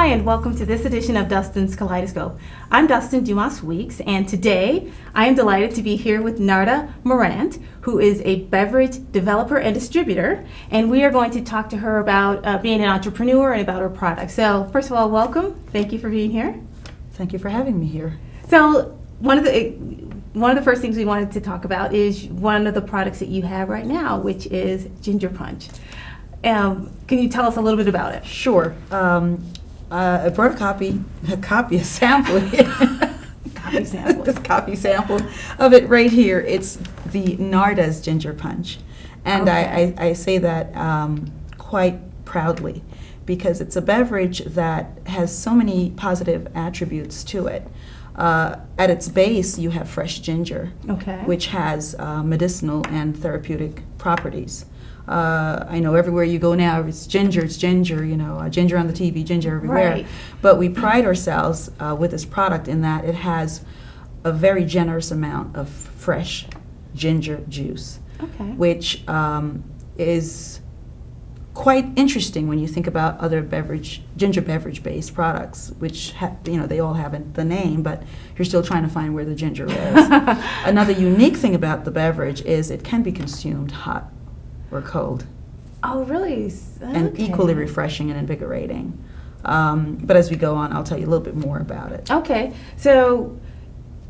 Hi, and welcome to this edition of Dustin's Kaleidoscope. I'm Dustin Dumas Weeks, and today I am delighted to be here with Narda Morant, who is a beverage developer and distributor, and we are going to talk to her about being an entrepreneur and about her product. So, first of all, welcome. Thank you for being here. Thank you for having me here. So, one of the first things we wanted to talk about is one of the products that you have right now, which is Ginger Punch. Can you tell us a little bit about it? Sure. I brought a sample here. This copy sample of it right here. It's the Narda's Ginger Punch. And okay. I say that quite proudly because it's a beverage that has so many positive attributes to it. At its base, you have fresh ginger, which has medicinal and therapeutic properties. I know everywhere you go now, it's ginger, you know, ginger on the TV, ginger everywhere. Right. But we pride ourselves with this product in that it has a very generous amount of fresh ginger juice, which is quite interesting when you think about other ginger beverage-based products, which they all have the name, but you're still trying to find where the ginger is. Another unique thing about the beverage is it can be consumed hot or cold. Oh, really? And equally refreshing and invigorating. But as we go on, I'll tell you a little bit more about it. Okay, so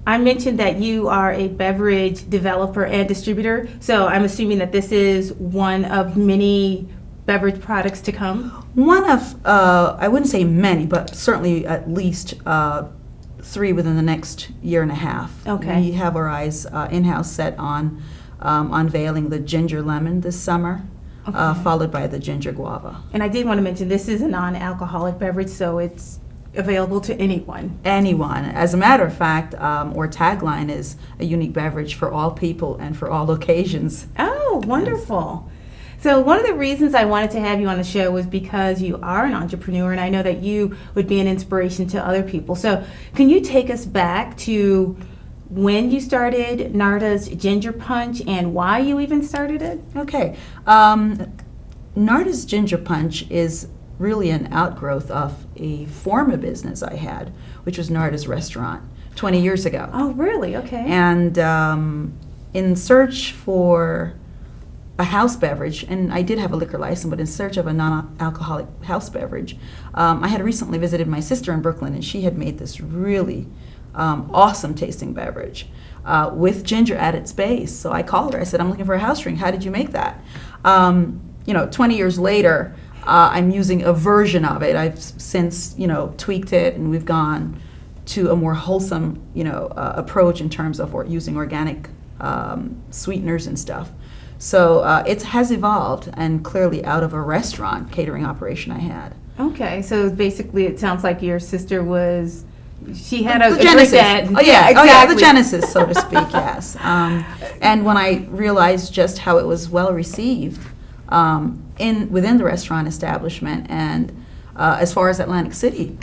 I mentioned that you are a beverage developer and distributor, so I'm assuming that this is one of many beverage products to come? One of, I wouldn't say many, but certainly at least 3 within the next year and a half. Okay. We have our eyes in-house set on unveiling the ginger lemon this summer, followed by the ginger guava. And I did want to mention this is a non-alcoholic beverage, so it's available to anyone. Anyone. As a matter of fact, our tagline is a unique beverage for all people and for all occasions. Oh, wonderful. Yes. So one of the reasons I wanted to have you on the show was because you are an entrepreneur, and I know that you would be an inspiration to other people. So can you take us back to when you started Narda's Ginger Punch and why you even started it? Okay. Narda's Ginger Punch is really an outgrowth of a former business I had, which was Narda's Restaurant 20 years ago. Oh, really? Okay. And in search for a house beverage, and I did have a liquor license, but in search of a non-alcoholic house beverage, I had recently visited my sister in Brooklyn, and she had made this really awesome tasting beverage with ginger at its base. So I called her. I said, I'm looking for a house drink. How did you make that? 20 years later, I'm using a version of it. I've since, tweaked it, and we've gone to a more wholesome, approach in terms of using organic sweeteners and stuff. So it has evolved, and clearly out of a restaurant catering operation I had. Okay, so basically it sounds like your sister she had a genesis. Drink oh yeah, exactly. Oh yeah, the genesis, so to speak, yes. And when I realized just how it was well received within the restaurant establishment, and as far as Atlantic City,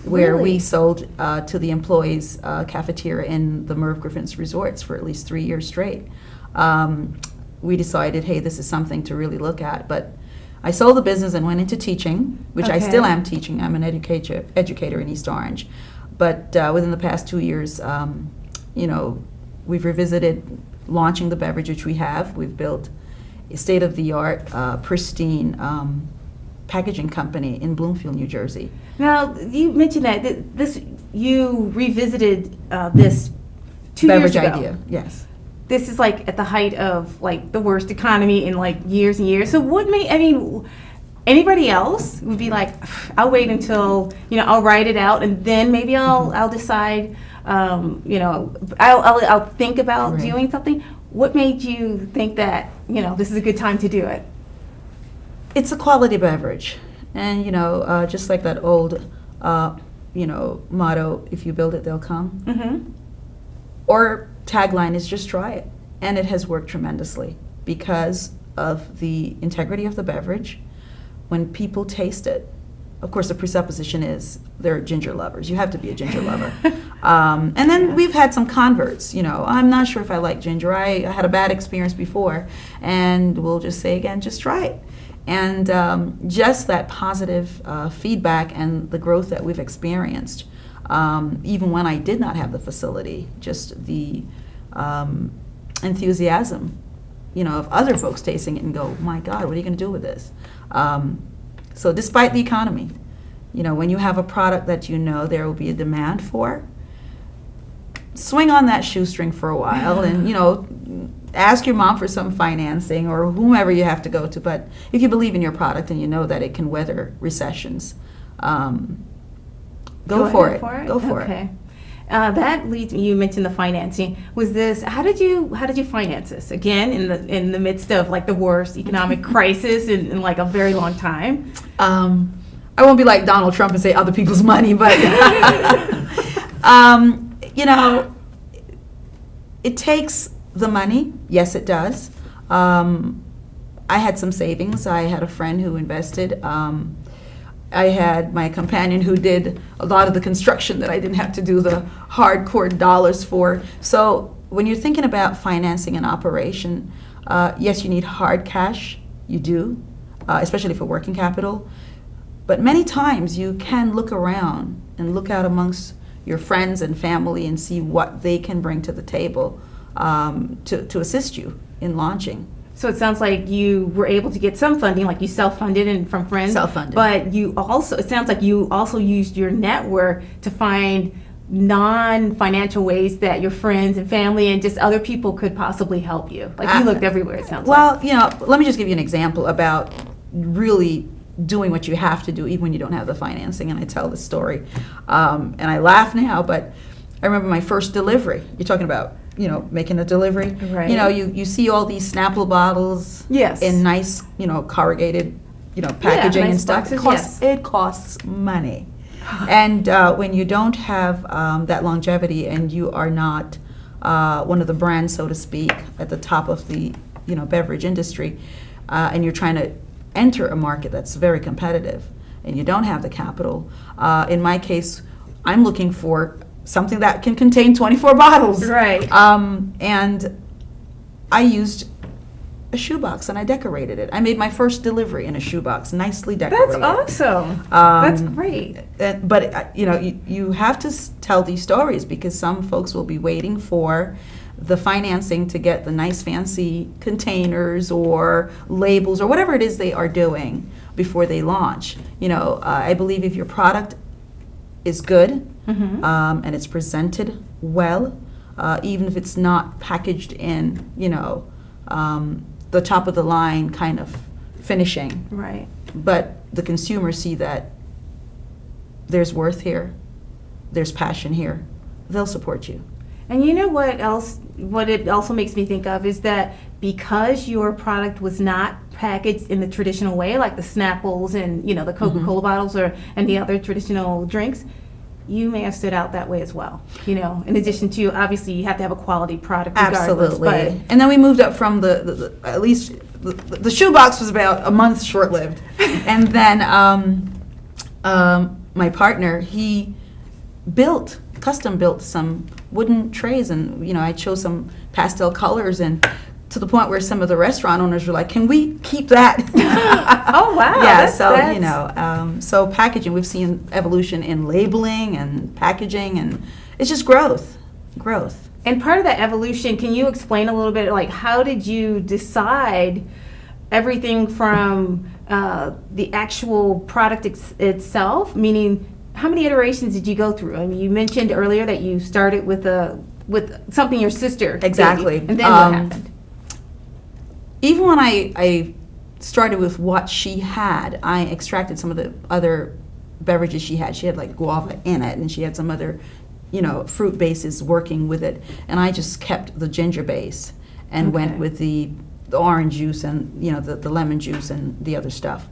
where we sold to the employees' cafeteria in the Merv Griffin's resorts for at least 3 years straight, we decided, hey, this is something to really look at. But I sold the business and went into teaching, which I still am teaching. I'm an educator in East Orange. But within the past 2 years, we've revisited launching the beverage, which we have. We've built a state-of-the-art, pristine packaging company in Bloomfield, New Jersey. Now, you mentioned that you revisited this 2 years ago. Beverage idea, yes. This is like at the height of like the worst economy in like years and years. So anybody else would be like, I'll wait until, I'll write it out and then maybe I'll decide, I'll think about doing something. What made you think that, this is a good time to do it? It's a quality beverage. And, just like that old, motto, if you build it, they'll come. Mm-hmm. Or tagline is just try it. And it has worked tremendously because of the integrity of the beverage. When people taste it, of course the presupposition is they're ginger lovers. You have to be a ginger lover. And then we've had some converts, I'm not sure if I like ginger. I had a bad experience before, and we'll just say again, just try it. And just that positive feedback and the growth that we've experienced, even when I did not have the facility, just the enthusiasm, of other folks tasting it and go, my God, what are you going to do with this? So despite the economy, when you have a product that there will be a demand for, swing on that shoestring for a while and, ask your mom for some financing or whomever you have to go to. But if you believe in your product and you know that it can weather recessions, go for it. Go for it. That leads me. You mentioned the financing. Was this? How did you finance this? Again, in the midst of like the worst economic crisis in like a very long time. I won't be like Donald Trump and say other people's money, but it takes the money. Yes, it does. I had some savings. I had a friend who invested. I had my companion who did a lot of the construction that I didn't have to do the hardcore dollars for. So when you're thinking about financing an operation, yes, you need hard cash. You do, especially for working capital. But many times you can look around and look out amongst your friends and family and see what they can bring to the table to assist you in launching. So it sounds like you were able to get some funding, like you self-funded and from friends. Self-funded. But it sounds like you also used your network to find non-financial ways that your friends and family and just other people could possibly help you. Like you looked everywhere, it sounds like. Well, let me just give you an example about really doing what you have to do even when you don't have the financing, and I tell this story. And I laugh now, but I remember my first delivery. You're talking about making a delivery. Right. You see all these Snapple bottles in nice, corrugated, packaging nice and stuff. Boxes, It costs money. And when you don't have that longevity and you are not one of the brands, so to speak, at the top of the, beverage industry, and you're trying to enter a market that's very competitive and you don't have the capital, in my case, I'm looking for something that can contain 24 bottles. Right. And I used a shoebox and I decorated it. I made my first delivery in a shoebox, nicely decorated. That's awesome. That's great. But you have to tell these stories because some folks will be waiting for the financing to get the nice fancy containers or labels or whatever it is they are doing before they launch. I believe if your product is good, and it's presented well, even if it's not packaged in, the top of the line kind of finishing. Right. But the consumers see that there's worth here, there's passion here, they'll support you. And you know what it also makes me think of is that because your product was not packaged in the traditional way, like the Snapples and the Coca-Cola bottles and the other traditional drinks, you may have stood out that way as well. In addition to, obviously, you have to have a quality product regardless. Absolutely. And then we moved up from at least the shoebox was about a month short-lived. And then my partner, he custom built some wooden trays, and I chose some pastel colors, and to the point where some of the restaurant owners were like, "Can we keep that?" Oh wow! Yeah, so packaging, we've seen evolution in labeling and packaging, and it's just growth. And part of that evolution, can you explain a little bit, like how did you decide everything from the actual product itself? Meaning, how many iterations did you go through? I mean, you mentioned earlier that you started with something your sister exactly, did, and then what happened? Even when I started with what she had, I extracted some of the other beverages she had. She had like guava in it, and she had some other, fruit bases working with it. And I just kept the ginger base and went with the orange juice and, the lemon juice and the other stuff.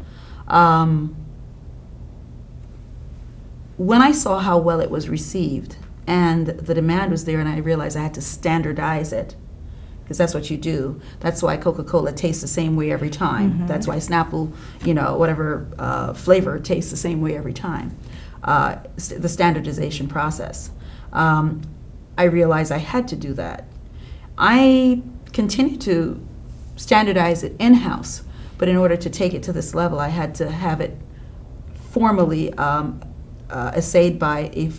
When I saw how well it was received and the demand was there, and I realized I had to standardize it, because that's what you do. That's why Coca-Cola tastes the same way every time. That's why Snapple, whatever flavor tastes the same way every time. The standardization process. I realized I had to do that. I continue to standardize it in-house, But in order to take it to this level, I had to have it formally assayed by a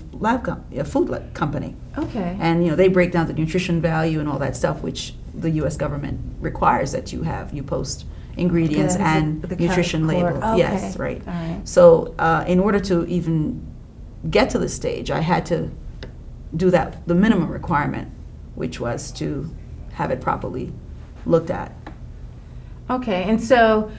food company. Okay. And they break down the nutrition value and all that stuff, which the U.S. government requires that you have. You post ingredients and the nutrition label. Okay. Yes, right. All right. So in order to even get to this stage, I had to do the minimum requirement, which was to have it properly looked at. Okay, and so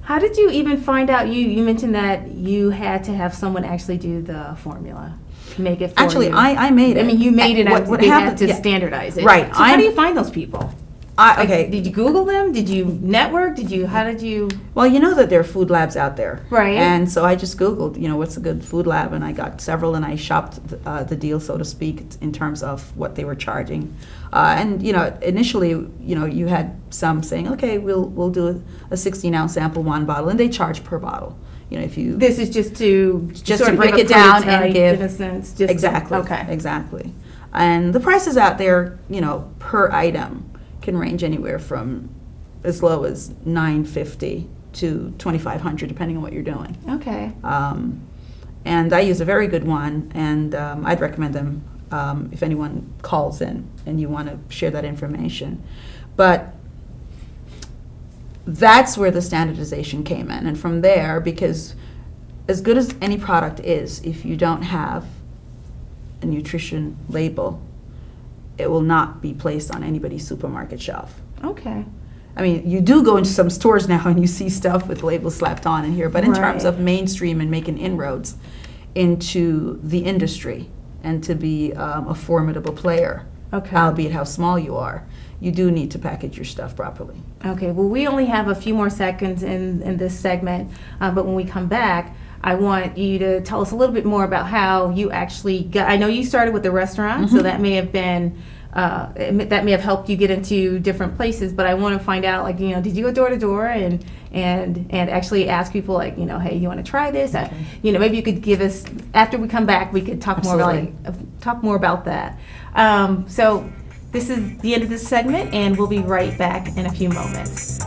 how did you even find out? You mentioned that you had to have someone actually do the formula, make it for Actually, you. I made it. I mean, you made it. What They happened? had to Yeah. standardize it. Right. So how do you find those people? Okay. Did you Google them? Did you network? How did you? Well, you know that there are food labs out there. Right. And so I just Googled, what's a good food lab, and I got several, and I shopped the deal, so to speak, in terms of what they were charging. And, initially, you had some saying, okay, we'll do a 16-ounce sample, one bottle, and they charge per bottle. If you... This is just to Just to break it down and give... in a sense. Exactly. Okay. Exactly. And the prices out there, per item can range anywhere from as low as $9.50 to $2,500, depending on what you're doing. Okay. And I use a very good one, and I'd recommend them if anyone calls in and you want to share that information. But that's where the standardization came in. And from there, because as good as any product is, if you don't have a nutrition label, it will not be placed on anybody's supermarket shelf. Okay. I mean, you do go into some stores now and you see stuff with labels slapped on in here, but in terms of mainstream and making inroads into the industry and to be a formidable player, albeit how small you are, you do need to package your stuff properly. Okay, well, we only have a few more seconds in this segment, but when we come back, I want you to tell us a little bit more about how you actually got. I know you started with the restaurant, so that may have been that may have helped you get into different places. But I want to find out, did you go door to door and actually ask people, hey, you want to try this? Okay. Maybe you could give us, after we come back, we could talk more about that. So this is the end of this segment, and we'll be right back in a few moments.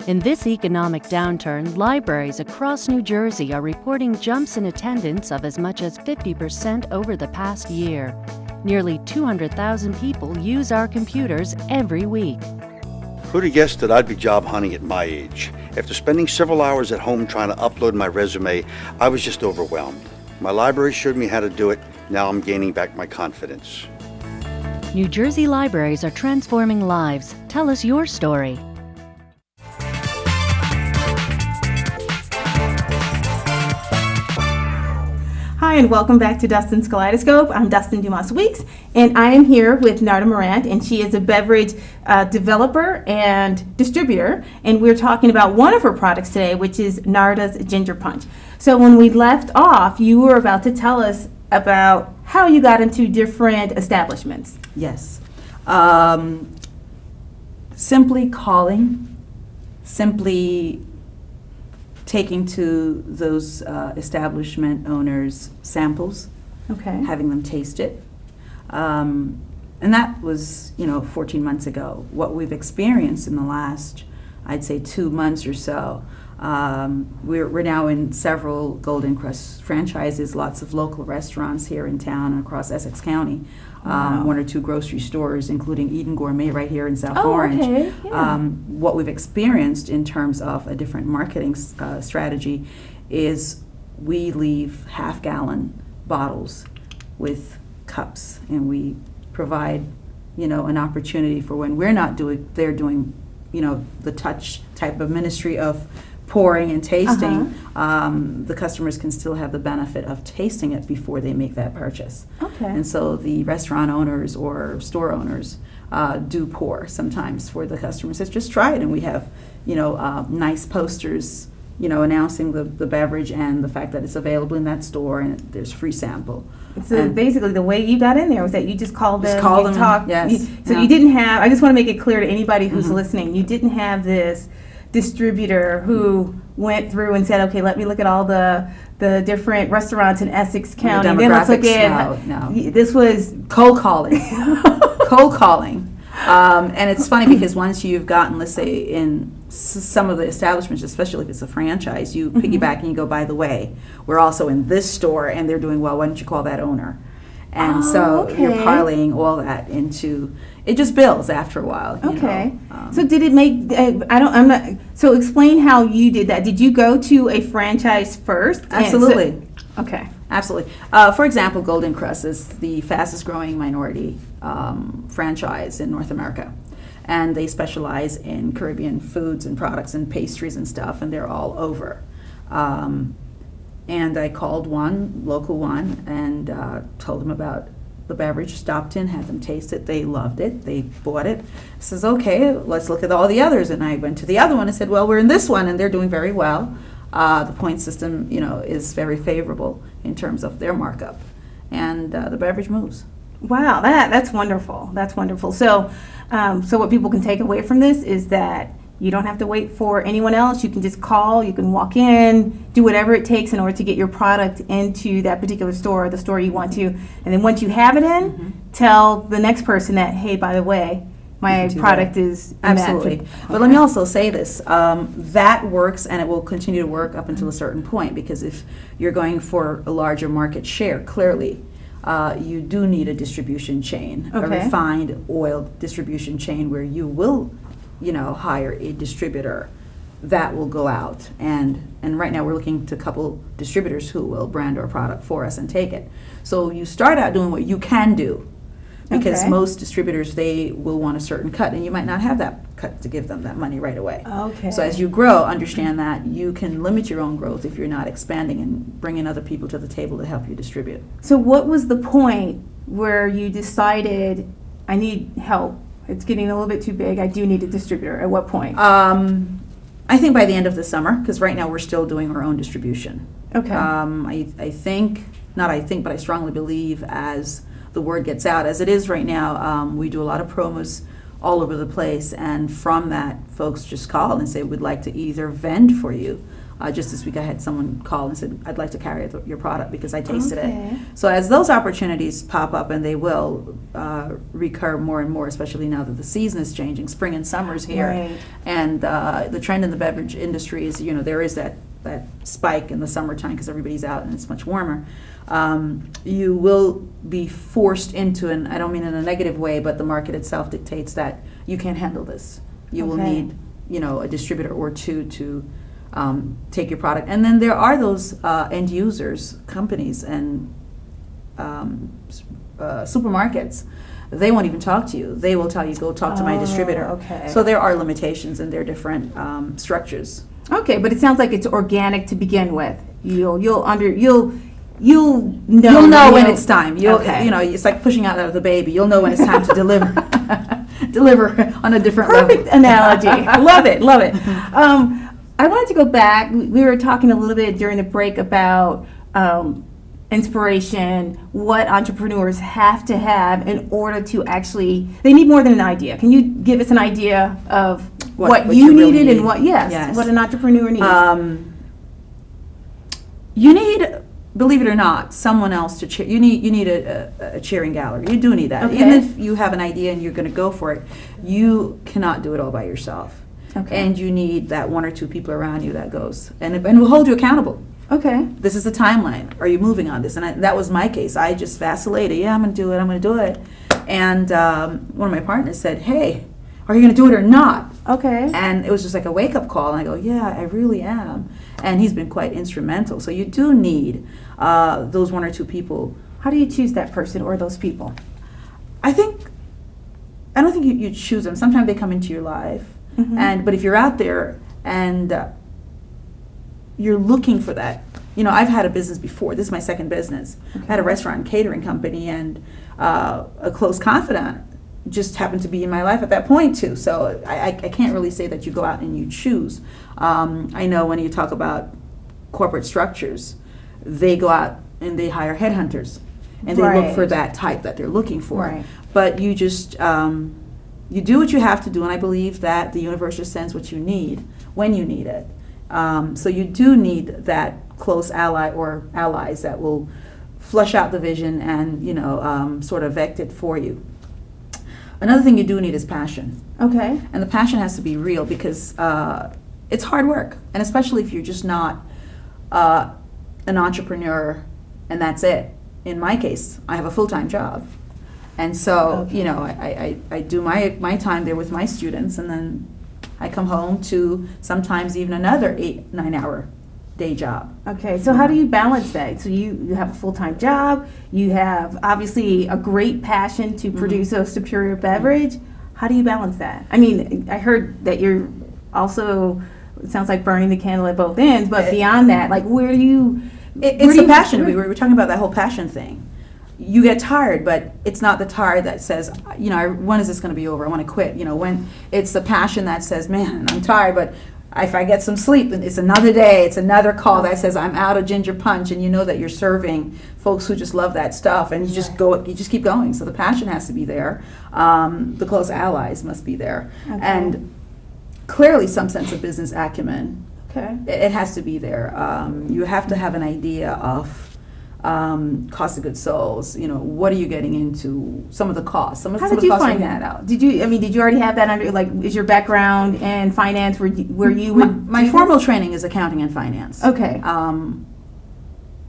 In this economic downturn, libraries across New Jersey are reporting jumps in attendance of as much as 50% over the past year. Nearly 200,000 people use our computers every week. Who'd have guessed that I'd be job hunting at my age? After spending several hours at home trying to upload my resume, I was just overwhelmed. My library showed me how to do it. Now I'm gaining back my confidence. New Jersey libraries are transforming lives. Tell us your story. Hi, and welcome back to Dustin's Kaleidoscope. I'm Dustin Dumas Weeks, and I am here with Narda Morant, and she is a beverage developer and distributor, and we're talking about one of her products today, which is Narda's Ginger Punch. So when we left off, you were about to tell us about how you got into different establishments. Yes. Simply calling, simply taking to those establishment owners samples, Okay. having them taste it. And that was, 14 months ago. What we've experienced in the last, I'd say, 2 months or so, we're now in several Golden Crust franchises, lots of local restaurants here in town and across Essex County, Wow. 1 or 2 grocery stores, including Eden Gourmet right here in South Oh, Orange. okay. Yeah. What we've experienced in terms of a different marketing strategy is we leave half-gallon bottles with cups, and we provide, an opportunity for when we're not doing, they're doing, the touch type of ministry of pouring and tasting, the customers can still have the benefit of tasting it before they make that purchase. Okay. And so the restaurant owners or store owners do pour sometimes for the customers. Says, just try it, and we have, nice posters, announcing the beverage and the fact that it's available in that store, and there's free sample. So And- basically, the way you got in there was that you just called them, call you them, talked. yes, So yeah. you didn't have. I just want to make it clear to anybody who's Mhm. listening. You didn't have this distributor who went through and said, "Okay, let me look at all the the different restaurants in Essex County. The Then let's look demographics, at no. this was Cold calling. Cold calling. And it's funny because once you've gotten, let's say, in some of the establishments, especially if it's a franchise, you piggyback and you go, by the way, we're also in this store and they're doing well. Why don't you call that owner? And so you're parlaying all that into, it just builds after a while. You know. So did it make, so explain how you did that. Did you go to a franchise first? Absolutely. Okay. Absolutely. For example, Golden Crust is the fastest growing minority franchise in North America. And they specialize in Caribbean foods and products and pastries and stuff, and they're all over. And I called one, local one, and told them about the beverage, stopped in, had them taste it. They loved it. They bought it. I says, okay, let's look at all the others. And I went to the other one and said, well, we're in this one, and they're doing very well. The point system, is very favorable in terms of their markup. And the beverage moves. Wow, that's wonderful. That's wonderful. So, so what people can take away from this is that you don't have to wait for anyone else. You can just call, you can walk in, do whatever it takes in order to get your product into that particular store, the store you want to. And then once you have it in, tell the next person that, hey, by the way, my product is absolutely. But let me also say this, that works and it will continue to work up until a certain point, because if you're going for a larger market share, clearly you do need a distribution chain, a refined oil distribution chain where you will hire a distributor that will go out. And right now we're looking to a couple distributors who will brand our product for us and take it. So you start out doing what you can do, because most distributors, they will want a certain cut, and you might not have that cut to give them that money right away. So as you grow, understand that you can limit your own growth if you're not expanding and bringing other people to the table to help you distribute. So what was the point where you decided, I need help? It's getting a little bit too big. I do need a distributor. At what point? I think by the end of the summer, because right now we're still doing our own distribution. I think, not I think, but I strongly believe as the word gets out, as it is right now, we do a lot of promos all over the place, and from that, folks just call and say, we'd like to either vend for you. Just this week I had someone call and said, I'd like to carry your product because I tasted it. So as those opportunities pop up, and they will recur more and more, especially now that the season is changing, spring and summer's here, and the trend in the beverage industry is, there is that spike in the summertime because everybody's out and it's much warmer. You will be forced into, and I don't mean in a negative way, but the market itself dictates that you can't handle this. You will need, a distributor or two to take your product. And then there are those end users, companies and supermarkets. They won't even talk to you. They will tell you, go talk to my distributor. So there are limitations and there are different structures. But it sounds like it's organic to begin with. You'll know when it's time. It's like pushing out the baby. You'll know when it's time to deliver. Deliver on a different level. Perfect analogy. I love it. I wanted to go back. We were talking a little bit during the break about inspiration, what entrepreneurs have to have in order to actually, they need more than an idea. Can you give us an idea of what you needed and what an entrepreneur needs? You need, believe it or not, someone else to cheer. You need a cheering gallery. You do need that. Even if you have an idea and you're going to go for it, you cannot do it all by yourself. And you need that one or two people around you that goes and will hold you accountable. This is the timeline. Are you moving on this? And that was my case. I just vacillated. I'm going to do it. And one of my partners said, hey, are you going to do it or not? And it was just like a wake-up call. And I go, yeah, I really am. And he's been quite instrumental. So you do need those one or two people. How do you choose that person or those people? I don't think you choose them. Sometimes they come into your life. But if you're out there and you're looking for that, I've had a business before. This is my second business. I had a restaurant and catering company, and a close confidant just happened to be in my life at that point too. So I can't really say that you go out and you choose. I know when you talk about corporate structures, they go out and they hire headhunters, and they look for that type that they're looking for. But you just you do what you have to do, and I believe that the universe just sends what you need when you need it. So you do need that close ally or allies that will flush out the vision and, sort of vect it for you. Another thing you do need is passion. Okay. And the passion has to be real because it's hard work. And especially if you're just not an entrepreneur and that's it. In my case, I have a full-time job. And so, Okay. I do my time there with my students, and then I come home to sometimes even another 8-9 hour day job. Okay, so how do you balance that? So you have a full-time job, you have obviously a great passion to produce a superior beverage. How do you balance that? I mean, I heard that you're also, it sounds like burning the candle at both ends, but beyond that, like where do you... It's the passion. We were talking about that whole passion thing. You get tired, but it's not the tired that says, when is this going to be over? I want to quit. When it's the passion that says, man, I'm tired, but if I get some sleep, it's another day, it's another call that says I'm out of ginger punch, and you know that you're serving folks who just love that stuff, and you just keep going. So the passion has to be there. The close allies must be there, and clearly some sense of business acumen. Okay. It has to be there. You have to have an idea of cost of goods sold. What are you getting into? Some of the costs. How did you find that out? Did you already have that under, like, is your background in finance where you would... My formal training is accounting and finance. Okay.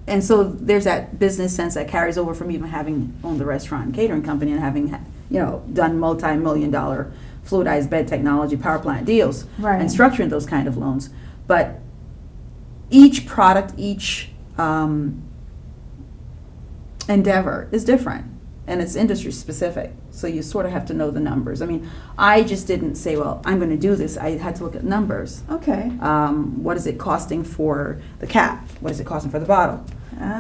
And so there's that business sense that carries over from even having owned the restaurant and catering company and having, done multi-million-dollar fluidized bed technology power plant deals and structuring those kind of loans. But each product, each endeavor is different, and it's industry specific, so you sort of have to know the numbers. I mean, I just didn't say, well, I'm going to do this. I had to look at numbers. Okay. What is it costing for the cap? What is it costing for the bottle?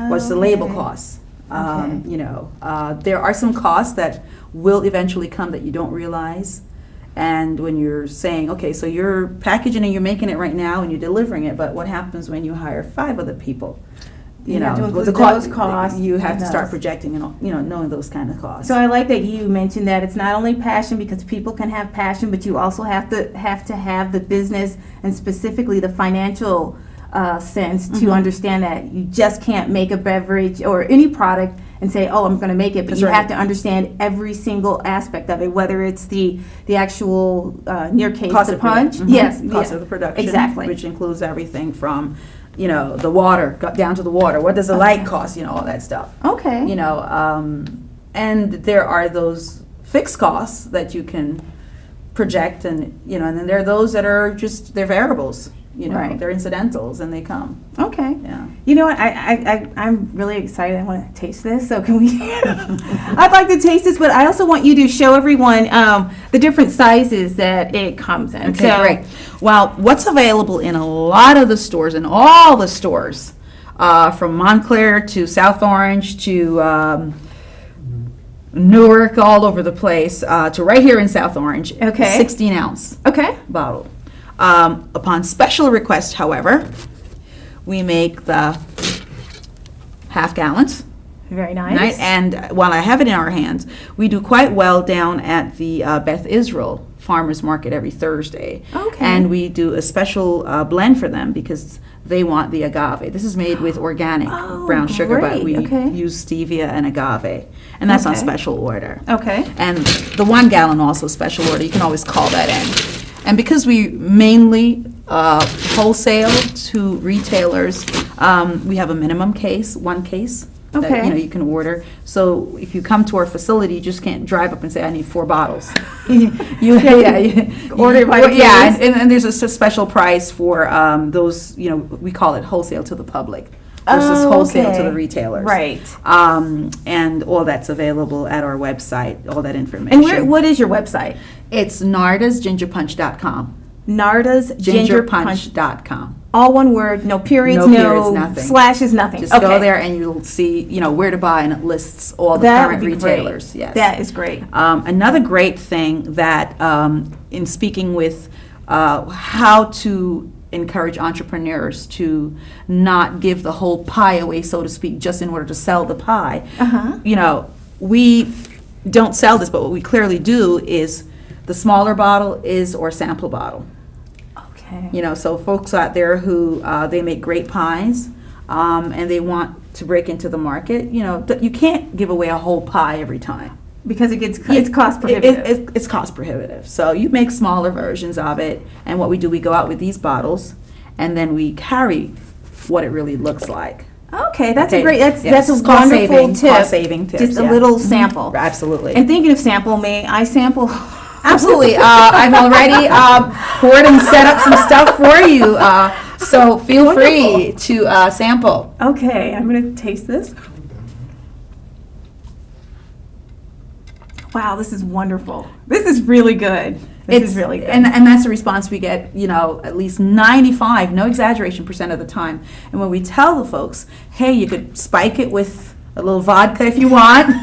What's the label cost? There are some costs that will eventually come that you don't realize. And when you're saying, okay, so you're packaging and you're making it right now and you're delivering it, but what happens when you hire 5 other people? With those costs, you have to start projecting and knowing those kind of costs. So I like that you mentioned that it's not only passion, because people can have passion, but you also have to have the business and specifically the financial sense to understand that you just can't make a beverage or any product and say, oh, I'm going to make it, but That's you right. have to understand every single aspect of it, whether it's the actual, in your case, Cost the of punch. production. Yes. Cost yeah. of the production. Exactly. Which includes everything from, the water, down to the water. What does the light cost? All that stuff. Okay. And there are those fixed costs that you can project, and then there are those that are just, they're variables. Right. They're incidentals, and they come. Okay. Yeah. You know what? I'm really excited. I want to taste this. So can we? I'd like to taste this, but I also want you to show everyone the different sizes that it comes in. Okay, great. Well, what's available in a lot of the stores, in all the stores, from Montclair to South Orange to Newark, all over the place, to right here in South Orange. Okay. 16-ounce Okay. bottle. Upon special request, however, we make the half-gallons. Very nice. Right? And while I have it in our hands, we do quite well down at the Beth Israel Farmers Market every Thursday. Okay. And we do a special blend for them because they want the agave. This is made with organic brown sugar, but great. we Okay. use stevia and agave. And that's on Okay. special order. Okay. And the 1 gallon also special order. You can always call that in. And because we mainly wholesale to retailers, we have a minimum case, 1 case. Okay. That, you can order. So if you come to our facility, you just can't drive up and say, I need 4 bottles. you Order it by the Yeah, case. and there's a special price for those, we call it wholesale to the public versus wholesale to the retailers. Right. And all that's available at our website, all that information. And what is your website? It's nardasgingerpunch.com. nardasgingerpunch.com. Gingerpunch.com. All one word, no periods, No periods, nothing. slashes, nothing. Just okay. go there and you'll see, where to buy, and it lists all the That current would be retailers. great. Yes. That is great. Another great thing that, in speaking with how to encourage entrepreneurs to not give the whole pie away, so to speak, just in order to sell the pie. We don't sell this, but what we clearly do is the smaller bottle is our sample bottle. Okay. Okay. You know, so folks out there who they make great pies, and they want to break into the market, you know, you can't give away a whole pie every time. Because it's cost prohibitive. It's cost prohibitive. So you make smaller versions of it, and what we do, we go out with these bottles, and then we carry what it really looks like. Okay, that's Okay, a great, yes, that's a cost wonderful saving, tip. cost saving tips, Just a yeah. little Mhm. sample. Absolutely. And thinking of sample, may I sample? Absolutely. I've already poured and set up some stuff for you, so feel free to sample. Okay, I'm going to taste this. Wow, this is wonderful. This is really good. This is really good. And that's the response we get, you know, at least 95, no exaggeration, % of the time. And when we tell the folks, hey, you could spike it with a little vodka if you want.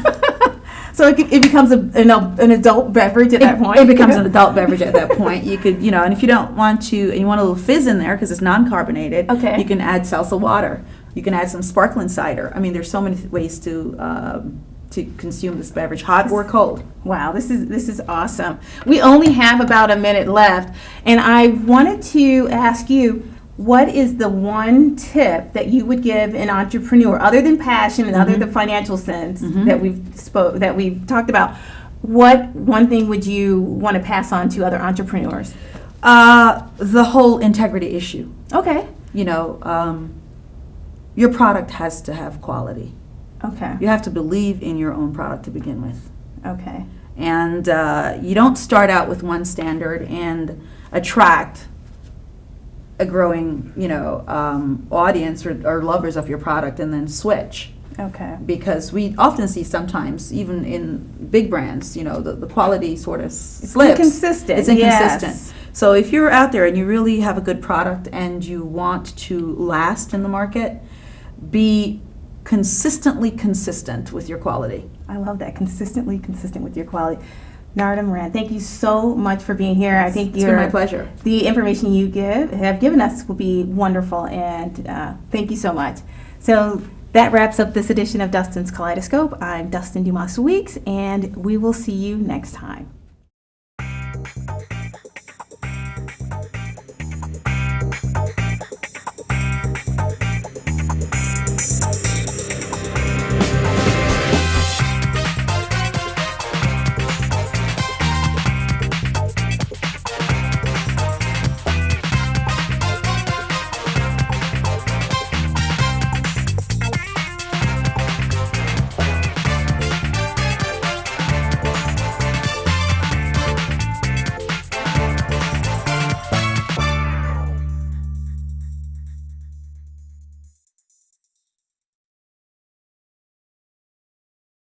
So it becomes an adult beverage at that point? It becomes an adult beverage at that point. You could, you know, and if you don't want to, and you want a little fizz in there because it's non-carbonated, Okay. you can add salsa water. You can add some sparkling cider. I mean, there's so many ways to consume this beverage, hot or cold. Wow, this is awesome. We only have about a minute left, and I wanted to ask you, what is the one tip that you would give an entrepreneur, other than passion and other than financial sense that we've talked about? What one thing would you want to pass on to other entrepreneurs? The whole integrity issue. Okay. You know, your product has to have quality. Okay. You have to believe in your own product to begin with. Okay. And you don't start out with one standard and attract a growing, you know, audience or lovers of your product and then switch. Okay. Because we often see sometimes, even in big brands, you know, the quality sort of slips. Inconsistent. It's inconsistent. Yes. So if you're out there and you really have a good product and you want to last in the market, be consistently consistent with your quality. I love that. Consistently consistent with your quality. Narda Morant, thank you so much for being here. I think It's been my pleasure. The information you have given us will be wonderful, and thank you so much. So that wraps up this edition of Dustin's Kaleidoscope. I'm Dustin Dumas Weeks, and we will see you next time.